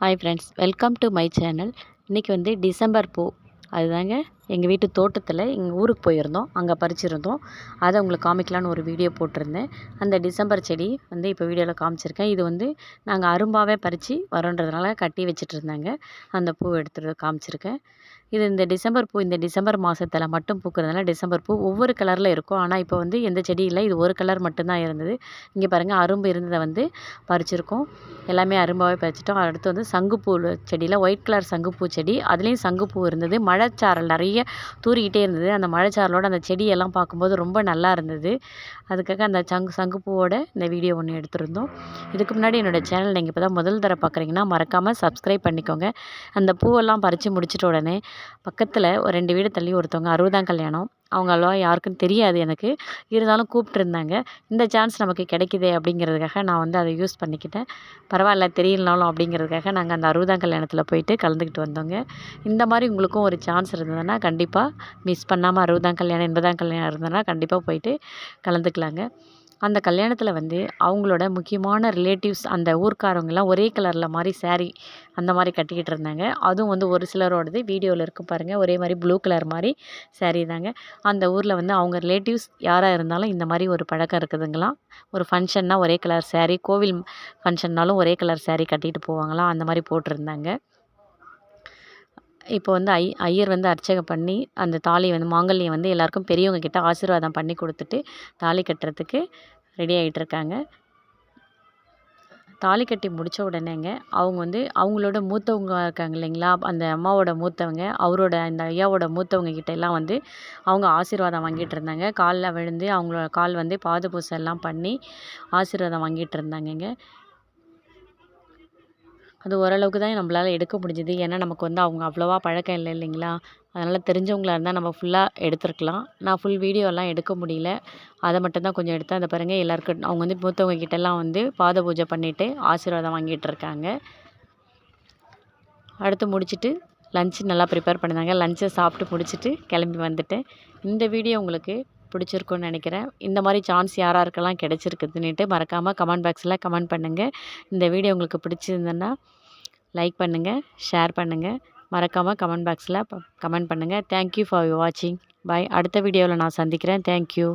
Hi friends, welcome to my channel. இன்றைக்கி வந்து December பூ அதுதாங்க எங்கள் வீட்டு தோட்டத்தில் எங்கள் ஊருக்கு போயிருந்தோம். அங்கே பறிச்சிருந்தோம். அதை உங்களுக்கு காமிக்கலான்னு ஒரு வீடியோ போட்டிருந்தேன். அந்த டிசம்பர் செடி வந்து இப்போ வீடியோவில் காமிச்சிருக்கேன். இது வந்து நாங்கள் அரும்பாவே பறித்து வரோன்றதுனால கட்டி வச்சுட்டு இருந்தாங்க. அந்த பூ எடுத்துகிட்டு காமிச்சிருக்கேன். இது இந்த டிசம்பர் பூ இந்த டிசம்பர் மாதத்தில் மட்டும் பூக்கிறதுனால டிசம்பர் பூ ஒவ்வொரு கலரில் இருக்கும். ஆனால் இப்போ வந்து எந்த செடி இல்லை, இது ஒரு கலர் மட்டும்தான் இருந்தது. இங்கே பாருங்கள், அரும்பு இருந்ததை வந்து பறிச்சிருக்கோம். எல்லாமே அரும்பாகவே பறிச்சிட்டோம். அடுத்து வந்து சங்குப்பூ செடியில் ஒயிட் கலர் சங்குப்பூ செடி, அதுலேயும் சங்குப்பூ இருந்தது. மழைச்சாரல் நிறைய தூறிக்கிட்டே இருந்தது. அந்த மழைச்சாரலோட அந்த செடியெல்லாம் பார்க்கும்போது ரொம்ப நல்லா இருந்தது. அதுக்காக அந்த சங்குப்பூவோட இந்த வீடியோ ஒன்று எடுத்திருந்தோம். இதுக்கு முன்னாடி என்னோடய சேனல் நீங்கள் இப்போ தான் முதல் தடவை பார்க்குறீங்கன்னா மறக்காமல் சப்ஸ்கிரைப் பண்ணிக்கோங்க. அந்த பூவெல்லாம் பறித்து முடிச்சிட்ட உடனே பக்கத்தில் ஒரு 2 வீடு தள்ளி ஒருத்தவங்க 60ஆம் கல்யாணம். அவங்க அவ்வளோவா யாருக்குன்னு தெரியாது எனக்கு. இருந்தாலும் கூப்பிட்டுருந்தாங்க. இந்த சான்ஸ் நமக்கு கிடைக்குதே அப்படிங்கிறதுக்காக நான் வந்து அதை யூஸ் பண்ணிக்கிட்டேன். பரவாயில்ல தெரியலனாலும் அப்படிங்கிறதுக்காக நாங்கள் அந்த 60ஆம் கல்யாணத்தில் போயிட்டு கலந்துக்கிட்டு வந்தோங்க. இந்த மாதிரி உங்களுக்கும் ஒரு சான்ஸ் இருந்ததுன்னா கண்டிப்பாக மிஸ் பண்ணாமல் 60ஆம் கல்யாணம் 80ஆம் கல்யாணம் இருந்ததுன்னா கண்டிப்பாக போயிட்டு கலந்துக்கலாங்க. அந்த கல்யாணத்தில் வந்து அவங்களோட முக்கியமான ரிலேட்டிவ்ஸ் அந்த ஊர்க்காரவங்கலாம் ஒரே கலரில் மாதிரி saree அந்த மாதிரி கட்டிக்கிட்டு இருந்தாங்க. அதுவும் வந்து ஒரு சிலரோடது வீடியோவில் இருக்கும் பாருங்கள். ஒரே மாதிரி ப்ளூ கலர் மாதிரி saree தாங்க. அந்த ஊரில் வந்து அவங்க ரிலேட்டிவ்ஸ் யாராக இருந்தாலும் இந்த மாதிரி ஒரு பழக்கம் இருக்குதுங்களாம். ஒரு ஃபங்க்ஷன்னா ஒரே கலர் saree, கோவில் ஃபங்க்ஷன்னாலும் ஒரே கலர் saree கட்டிட்டு போவாங்களாம். அந்த மாதிரி போட்டிருந்தாங்க. இப்போ வந்து ஐயர் வந்து அர்ச்சனை பண்ணி அந்த தாலி வந்து மாங்கல்யம் வந்து எல்லாருக்கும் பெரியவங்க கிட்ட ஆசீர்வாதம் பண்ணி கொடுத்துட்டு தாலி கட்டுறதுக்கு ரெடி ஆகிட்டு இருக்காங்க. தாலி கட்டி முடித்த உடனேங்க அவங்க வந்து அவங்களோட மூத்தவங்க இருக்காங்க இல்லைங்களா, அந்த அம்மாவோட மூத்தவங்க, அவரோட அந்த ஐயாவோட மூத்தவங்க கிட்ட எல்லாம் வந்து அவங்க ஆசீர்வாதம் வாங்கிட்டு இருந்தாங்க. காலில் விழுந்து அவங்களோட கால் வந்து பாத பூசை எல்லாம் பண்ணி ஆசீர்வாதம் வாங்கிட்டு இருந்தாங்கங்க. அது ஓரளவுக்கு தான் நம்மளால் எடுக்க முடிஞ்சுது. ஏன்னா நமக்கு வந்து அவங்க அவ்வளோவா பழக்கம் இல்லை இல்லைங்களா, அதனால் தெரிஞ்சவங்களா இருந்தால் நம்ம ஃபுல்லாக எடுத்துருக்கலாம். நான் ஃபுல் வீடியோலாம் எடுக்க முடியல. அதை மட்டும் தான் கொஞ்சம் எடுத்தேன். அதை பாருங்கள், எல்லாருக்கும் அவங்க வந்து மூத்தவங்க கிட்டலாம் வந்து பாத பூஜை பண்ணிவிட்டு ஆசீர்வாதம் வாங்கிட்டு இருக்காங்க. அடுத்து முடிச்சுட்டு லஞ்ச் நல்லா ப்ரிப்பேர் பண்ணியிருந்தாங்க. லஞ்சை சாப்பிட்டு முடிச்சுட்டு கிளம்பி வந்துட்டேன். இந்த வீடியோ உங்களுக்கு பிடிச்சிருக்குன்னு நினைக்கிறேன். இந்த மாதிரி சான்ஸ் யாராருக்கெல்லாம் கிடைச்சிருக்குதுன்னுட்டு மறக்காமல் கமெண்ட் பாக்ஸில் கமெண்ட் பண்ணுங்கள். இந்த வீடியோ உங்களுக்கு பிடிச்சிருந்ததுன்னா லைக் பண்ணுங்கள், ஷேர் பண்ணுங்கள். மறக்காமல் கமெண்ட் பாக்ஸில் கமெண்ட் பண்ணுங்கள். தேங்க்யூ ஃபார் வாட்சிங். பாய். அடுத்த வீடியோவில் நான் சந்திக்கிறேன். தேங்க்யூ.